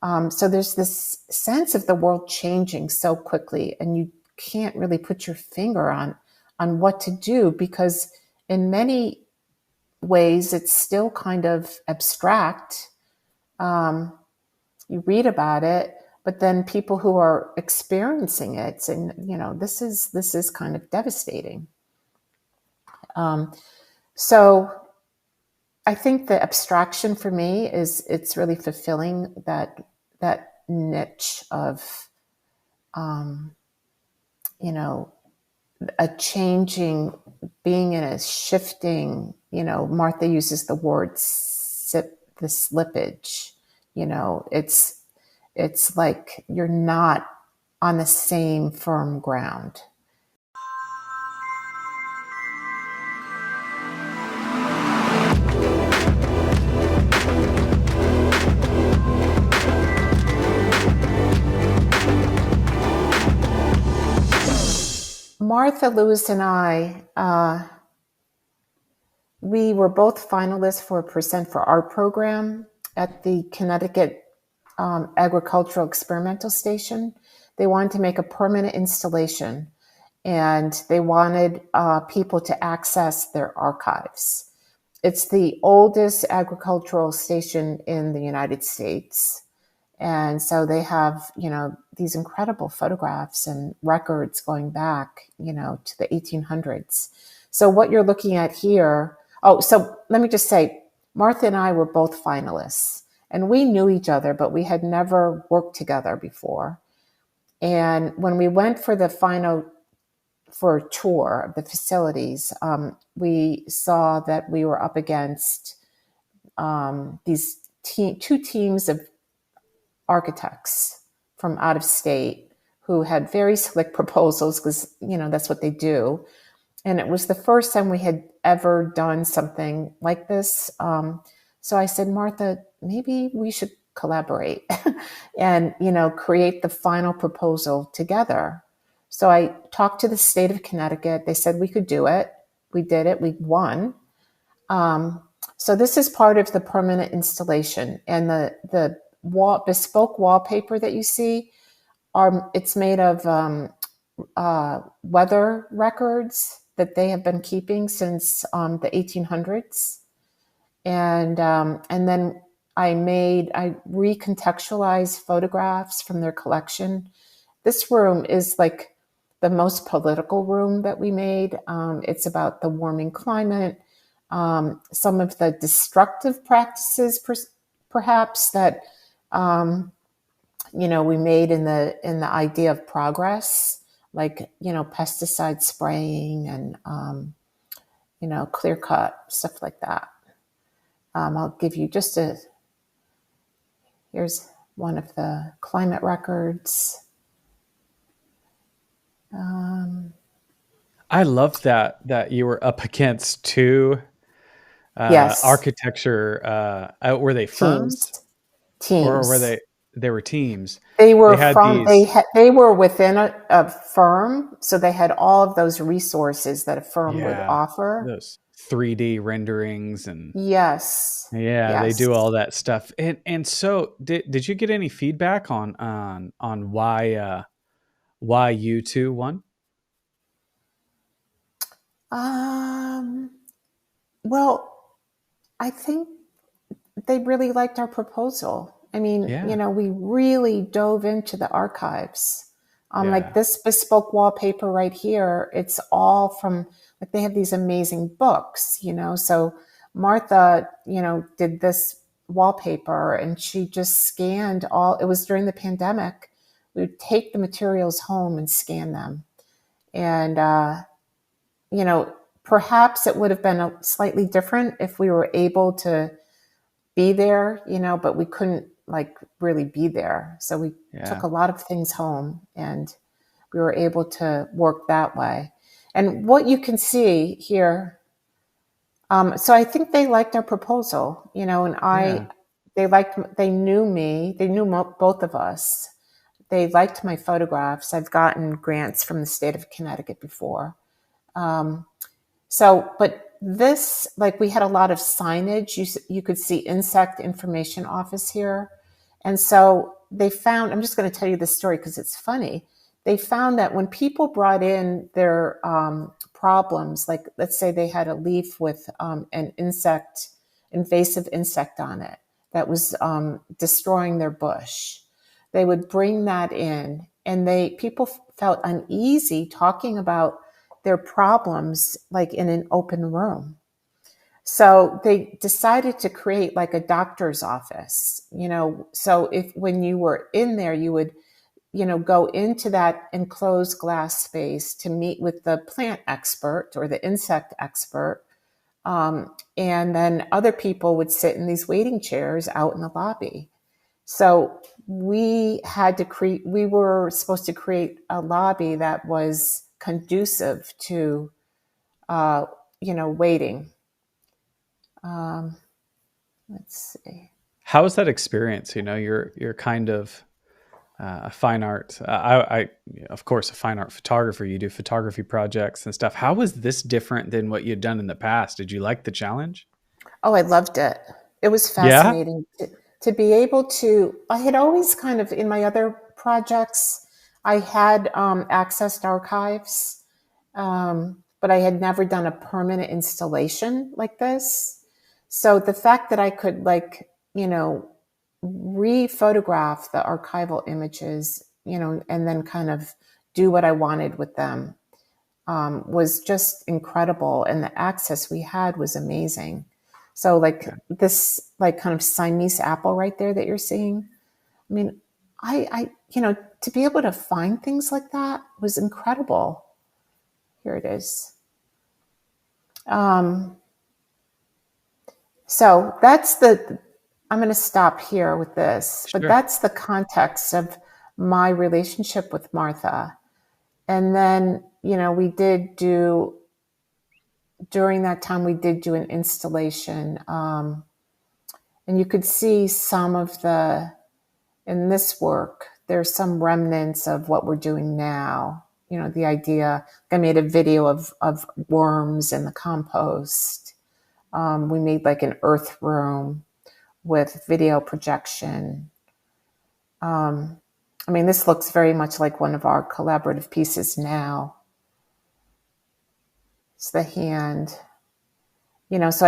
So there's this sense of the world changing so quickly, and you can't really put your finger on what to do, because in many ways it's still kind of abstract. You read about it, but then people who are experiencing it saying, this is kind of devastating. So I think the abstraction for me is it's really fulfilling that niche of, a changing, being in a shifting, Martha uses the word the slippage, it's like you're not on the same firm ground. Martha, Lewis, and I, we were both finalists for a Percent for Art program at the Connecticut Agricultural Experimental Station. They wanted to make a permanent installation, and they wanted people to access their archives. It's the oldest agricultural station in the United States. And so they have, these incredible photographs and records going back, to the 1800s. So what you're looking at here, so let me just say, Martha and I were both finalists, and we knew each other, but we had never worked together before. And when we went for a tour of the facilities, we saw that we were up against these two teams of architects from out of state who had very slick proposals, because, that's what they do. And it was the first time we had ever done something like this. So I said, Martha, maybe we should collaborate and, create the final proposal together. So I talked to the state of Connecticut. They said we could do it. We did it. We won. So this is part of the permanent installation, and the bespoke wallpaper that you see it's made of weather records that they have been keeping since the 1800s, and then I recontextualized photographs from their collection. This room is like the most political room that we made. It's about the warming climate, some of the destructive practices perhaps that we made in the idea of progress, like, pesticide spraying and, clear cut, stuff like that. I'll give you here's one of the climate records. I love that you were up against two Yes. architecture. Were they firms? Teams. Or were they were teams? They were they were within a firm, so they had all of those resources that a firm would offer. Those 3D renderings and yes. They do all that stuff. And so did you get any feedback on why you two won? Well, I think they really liked our proposal. I mean, we really dove into the archives. Like this bespoke wallpaper right here, it's all from, like, they have these amazing books, so Martha, did this wallpaper, and she just scanned it was during the pandemic. We would take the materials home and scan them. And, perhaps it would have been slightly different if we were able to be there, but we couldn't really be there. So we took a lot of things home, and we were able to work that way. And what you can see here, so I think they liked our proposal, and they knew me, they knew both of us. They liked my photographs. I've gotten grants from the state of Connecticut before. But this, we had a lot of signage. You could see Insect Information Office here. And so they found, I'm just going to tell you this story because it's funny. They found that when people brought in their problems, like let's say they had a leaf with an insect, invasive insect on it that was destroying their bush, they would bring that in, and people felt uneasy talking about their problems like in an open room. So they decided to create like a doctor's office, so if when you were in there, you would, go into that enclosed glass space to meet with the plant expert or the insect expert. And then other people would sit in these waiting chairs out in the lobby. So we were supposed to create a lobby that was conducive to, waiting. Let's see. How was that experience? You're kind of a fine art. I of course a fine art photographer. You do photography projects and stuff. How was this different than what you'd done in the past? Did you like the challenge? Oh, I loved it. It was Yeah. fascinating to be able to. I had always kind of, in my other projects, I had accessed archives, but I had never done a permanent installation like this. So the fact that I could, like, re-photograph the archival images, and then kind of do what I wanted with them, was just incredible. And the access we had was amazing. So like this, like kind of Siamese apple right there that you're seeing. I mean, I to be able to find things like that was incredible. Here it is. So I'm going to stop here with this, but Sure. that's the context of my relationship with Martha. And then, during that time, we did do an installation. And you could see in this work, there's some remnants of what we're doing now. The idea, I made a video of worms in the compost. We made like an earth room with video projection. This looks very much like one of our collaborative pieces now. It's the hand. So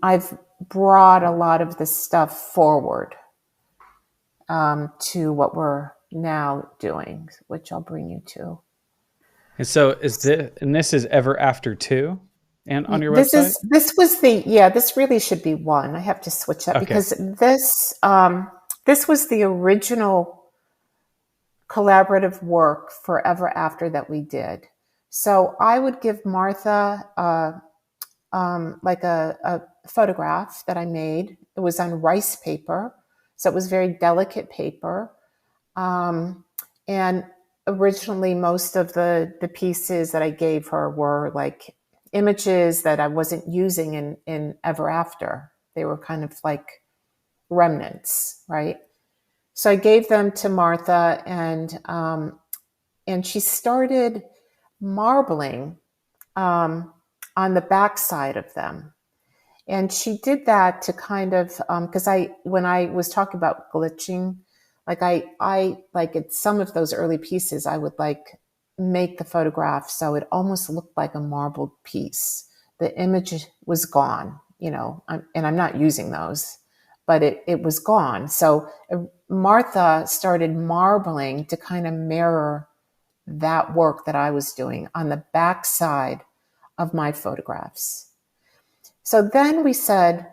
I've brought a lot of this stuff forward to what we're now doing, which I'll bring you to. And so this is Ever After 2 and on your This website? this really should be one. I have to switch that Okay. because this was the original collaborative work for Ever After that we did. So I would give Martha like a photograph that I made. It was on rice paper, so it was very delicate paper. And originally, most of the pieces that I gave her were like images that I wasn't using in Ever After. They were kind of like remnants, right? So I gave them to Martha, and she started marbling on the backside of them. And she did that to kind of, because when I was talking about glitching, like I like at some of those early pieces, I would like make the photograph so it almost looked like a marbled piece. The image was gone, and I'm not using those, but it was gone. So Martha started marbling to kind of mirror that work that I was doing on the backside of my photographs. So then we said,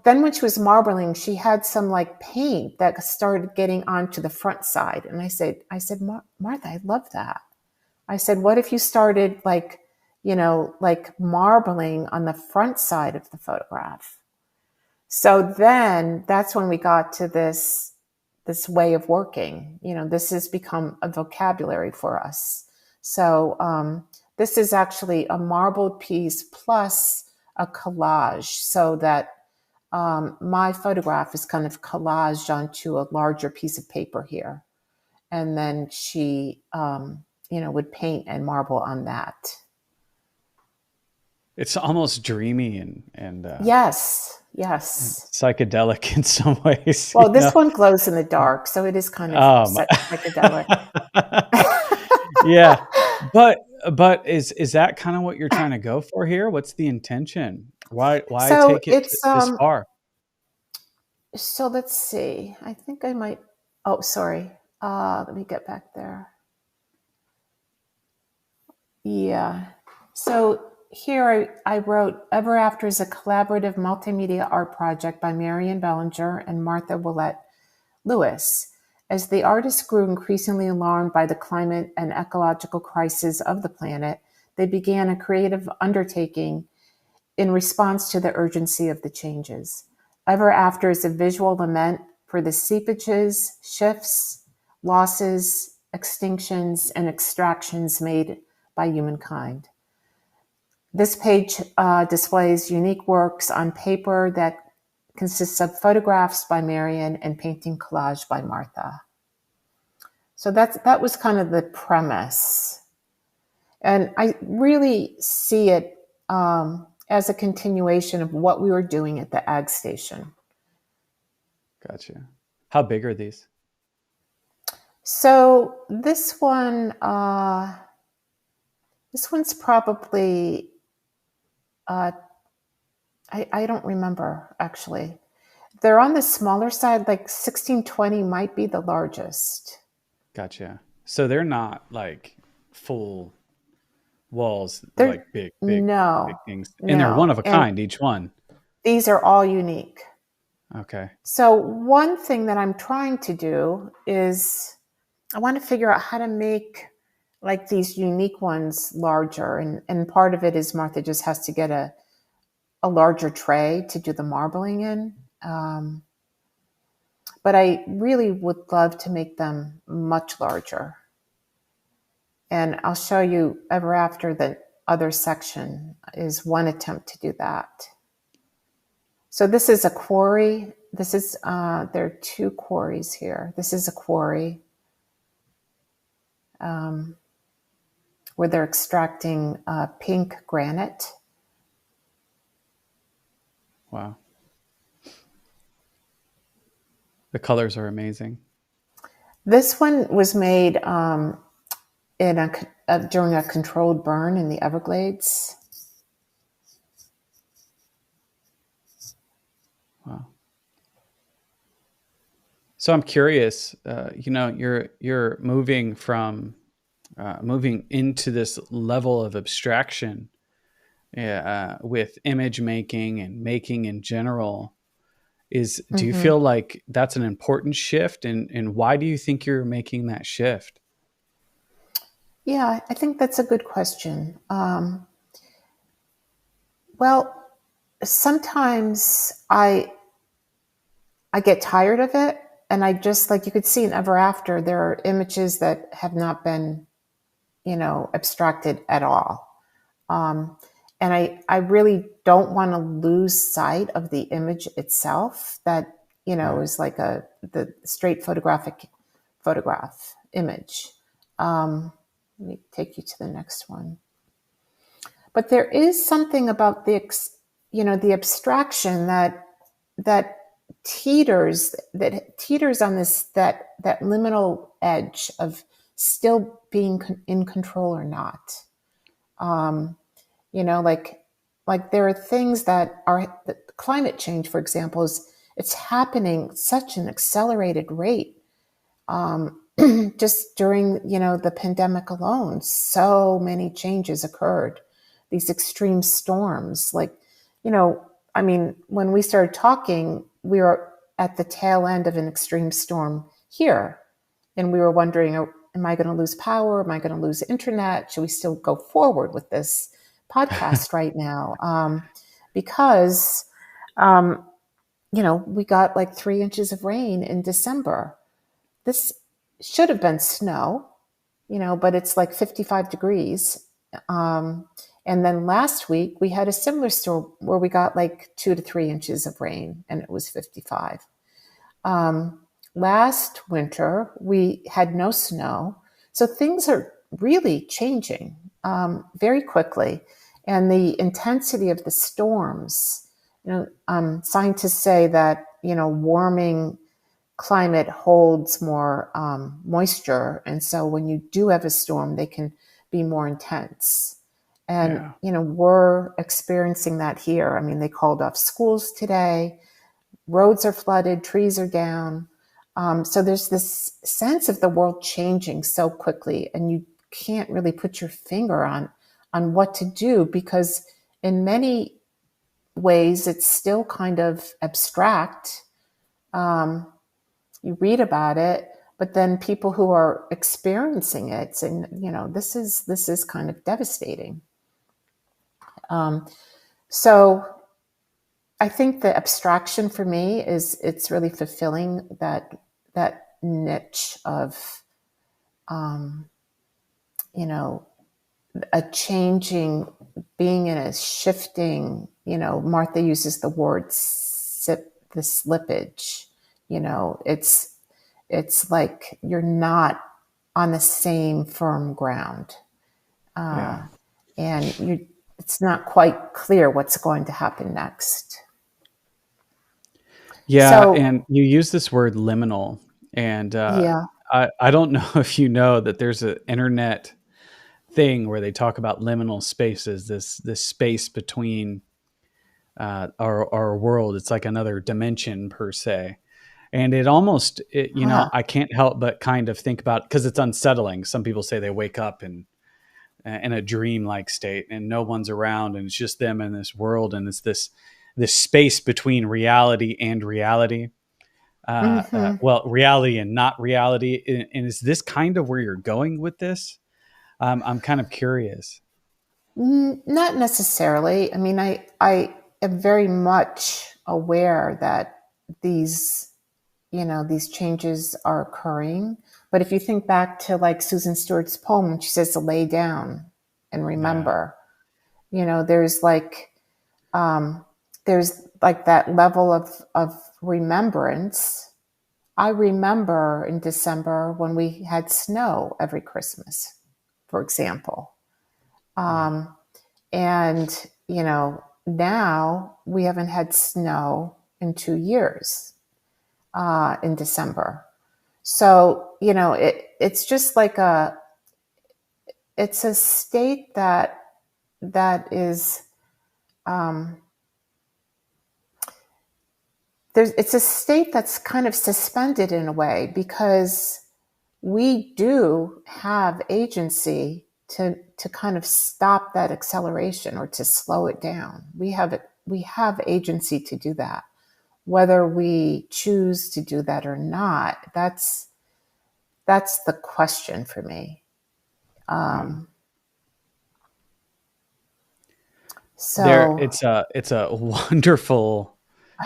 then when she was marbling, she had some like paint that started getting onto the front side. And I said, Martha, I love that. I said, what if you started like marbling on the front side of the photograph? So then that's when we got to this way of working. This has become a vocabulary for us. So this is actually a marbled piece plus a collage, so that my photograph is kind of collaged onto a larger piece of paper here. And then she, would paint and marble on that. It's almost dreamy and Yes. psychedelic in some ways. Well, this one glows in the dark, so it is kind of Um, psychedelic. yeah, but is that kind of what you're trying to go for here? What's the intention? Why So take it it's this far? so let's see. I think I might. Oh, sorry. Let me get back there. Yeah. So here I wrote Ever After is a collaborative multimedia art project by Marion Belanger and Martha Lewis. As the artists grew increasingly alarmed by the climate and ecological crisis of the planet, they began a creative undertaking in response to the urgency of the changes. Ever After is a visual lament for the seepages, shifts, losses, extinctions, and extractions made by humankind. This page displays unique works on paper that consists of photographs by Marion and painting collage by Martha. So that was kind of the premise. And I really see it as a continuation of what we were doing at the ag station. Gotcha. How big are these? So this one's probably, I don't remember actually. They're on the smaller side, like 1620 might be the largest. Gotcha. So they're not like full walls, They're, like big no, things. And they're one of a kind, each one. These are all unique. Okay. So one thing that I'm trying to do is I want to figure out how to make like these unique ones larger. And part of it is Martha just has to get a larger tray to do the marbling in. But I really would love to make them much larger. And I'll show you Ever After, the other section is one attempt to do that. So this is a quarry. This is, there are two quarries here. This is a quarry where they're extracting pink granite. Wow. The colors are amazing. This one was made during a controlled burn in the Everglades. Wow. So I'm curious. You're moving from moving into this level of abstraction with image making and making in general. Do you feel like that's an important shift, and why do you think you're making that shift? Yeah, I think that's a good question. Well, sometimes I get tired of it, and I just, like you could see in Ever After, there are images that have not been, abstracted at all. And I really don't want to lose sight of the image itself that, is like the straight photograph image. Let me take you to the next one. But there is something about the abstraction that teeters on that liminal edge of still being in control or not. Like there are things that are climate change, for example, it's happening at such an accelerated rate. Just during, the pandemic alone, so many changes occurred. These extreme storms, when we started talking, we were at the tail end of an extreme storm here. And we were wondering, am I going to lose power? Am I going to lose internet? Should we still go forward with this podcast right now? Because, we got like 3 inches of rain in December. This should have been snow, but it's like 55 degrees. And then last week we had a similar storm where we got like 2 to 3 inches of rain and it was 55. Last winter we had no snow. So things are really changing very quickly. And the intensity of the storms, scientists say that, warming climate holds more moisture. And so when you do have a storm, they can be more intense. And, Yeah. We're experiencing that here. I mean, they called off schools today. Roads are flooded, trees are down. So there's this sense of the world changing so quickly, and you can't really put your finger on what to do, because in many ways it's still kind of abstract. You read about it, but then people who are experiencing it saying, this is kind of devastating. So I think the abstraction for me is it's really fulfilling that niche of, a changing, being in a shifting, Martha uses the word the slippage, it's like you're not on the same firm ground. Yeah. And it's not quite clear what's going to happen next. Yeah. So, And you use this word liminal. And yeah. I don't know if you know that there's an internet thing where they talk about liminal spaces, this space between our world. It's like another dimension per se. And it almost, I can't help but kind of think about, because it's unsettling. Some people say they wake up in a dream-like state and no one's around and it's just them in this world. And it's this space between reality and reality. Well, reality and not reality. And is this kind of where you're going with this? I'm kind of curious. Not necessarily. I mean, I am very much aware that these, these changes are occurring. But if you think back to like Susan Stewart's poem, when she says to lay down and Yeah. remember, there's like, that level of remembrance. I remember in December when we had snow every Christmas, for example. And, now we haven't had snow in 2 years in December. So, it's just like it's a state that is, it's a state that's kind of suspended in a way, because we do have agency to kind of stop that acceleration or to slow it down. We have agency to do that. Whether we choose to do that or not, that's the question for me. So It's a wonderful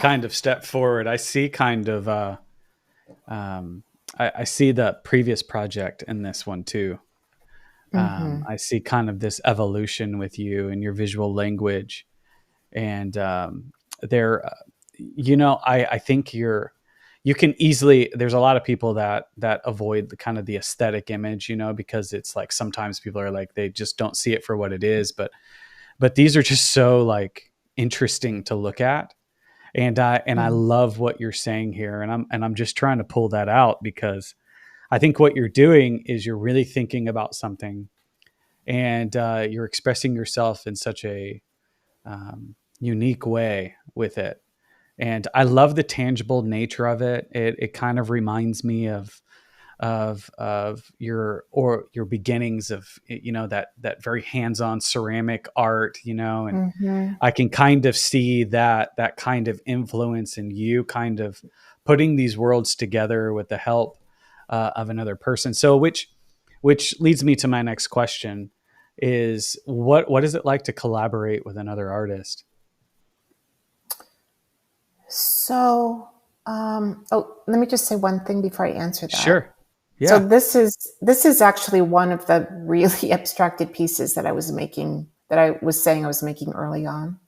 kind of step forward. I see kind of I see the previous project in this one too. I see kind of this evolution with you and your visual language, and there, I think you can easily. There's a lot of people that avoid the kind of the aesthetic image, because it's like sometimes people are like they just don't see it for what it is, but these are just so like interesting to look at. And I love what you're saying here, and I'm just trying to pull that out, because I think what you're doing is you're really thinking about something, and you're expressing yourself in such a unique way with it. And I love the tangible nature of it. It kind of reminds me of your beginnings of that very hands-on ceramic art, and I can kind of see that kind of influence in you, kind of putting these worlds together with the help of another person. So which leads me to my next question is what is it like to collaborate with another artist? So, let me just say one thing before I answer that. Sure. So Yeah. this is actually one of the really abstracted pieces that I was making, that I was saying I was making early on.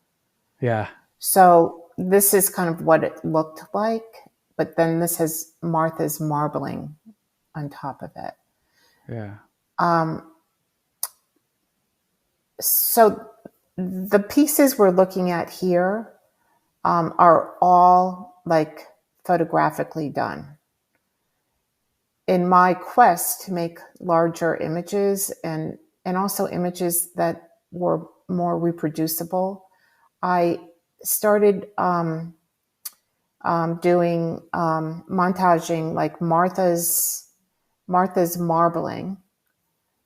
Yeah. So this is kind of what it looked like, but then this has Martha's marbling on top of it. Yeah. So the pieces we're looking at here are all like photographically done. In my quest to make larger images and also images that were more reproducible, I started doing montaging like Martha's marbling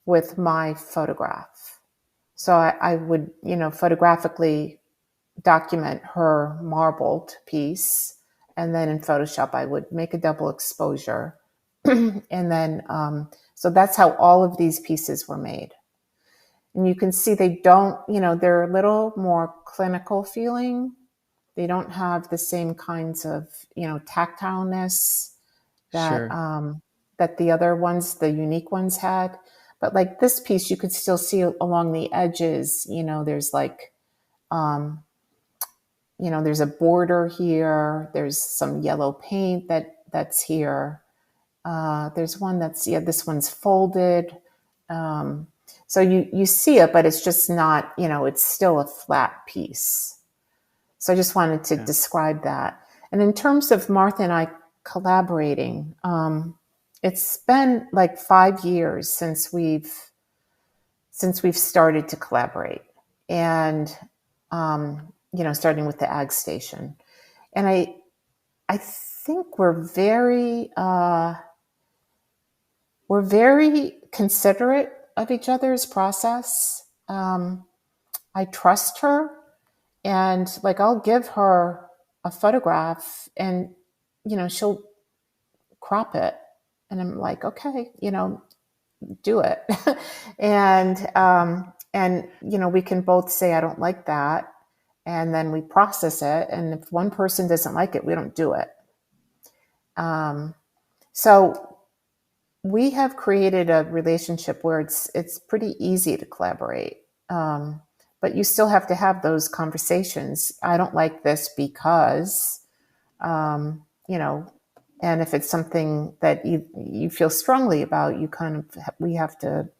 with my photograph. So I would, photographically document her marbled piece, and then in Photoshop I would make a double exposure, and then so that's how all of these pieces were made. And you can see they don't, they're a little more clinical feeling. They don't have the same kinds of, tactileness that Sure. that the other ones, the unique ones, had. But like this piece, you could still see along the edges, there's like, there's a border here. There's some yellow paint that's here. There's one that's, this one's folded. So you see it, but it's just not, it's still a flat piece. So I just wanted to describe that. And in terms of Martha and I collaborating, it's been like 5 years since we've started to collaborate, and starting with the Ag Station. And I think we're very considerate of each other's process. I trust her, and like I'll give her a photograph, and she'll crop it, and I'm like, okay, do it. and we can both say I don't like that, and then we process it, and if one person doesn't like it, we don't do it. So we have created a relationship where it's pretty easy to collaborate, but you still have to have those conversations. I don't like this because and if it's something that you feel strongly about, we have to,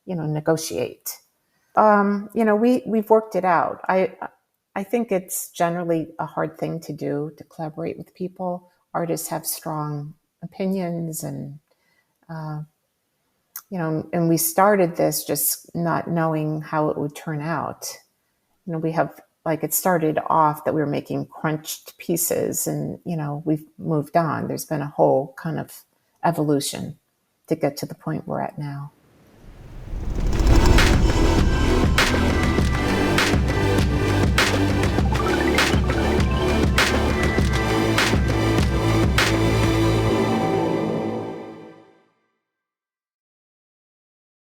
negotiate. We've worked it out. I think it's generally a hard thing to do, to collaborate with people. Artists have strong opinions, and and we started this just not knowing how it would turn out. We have, like, it started off that we were making crunched pieces, and we've moved on. There's been a whole kind of evolution to get to the point we're at now.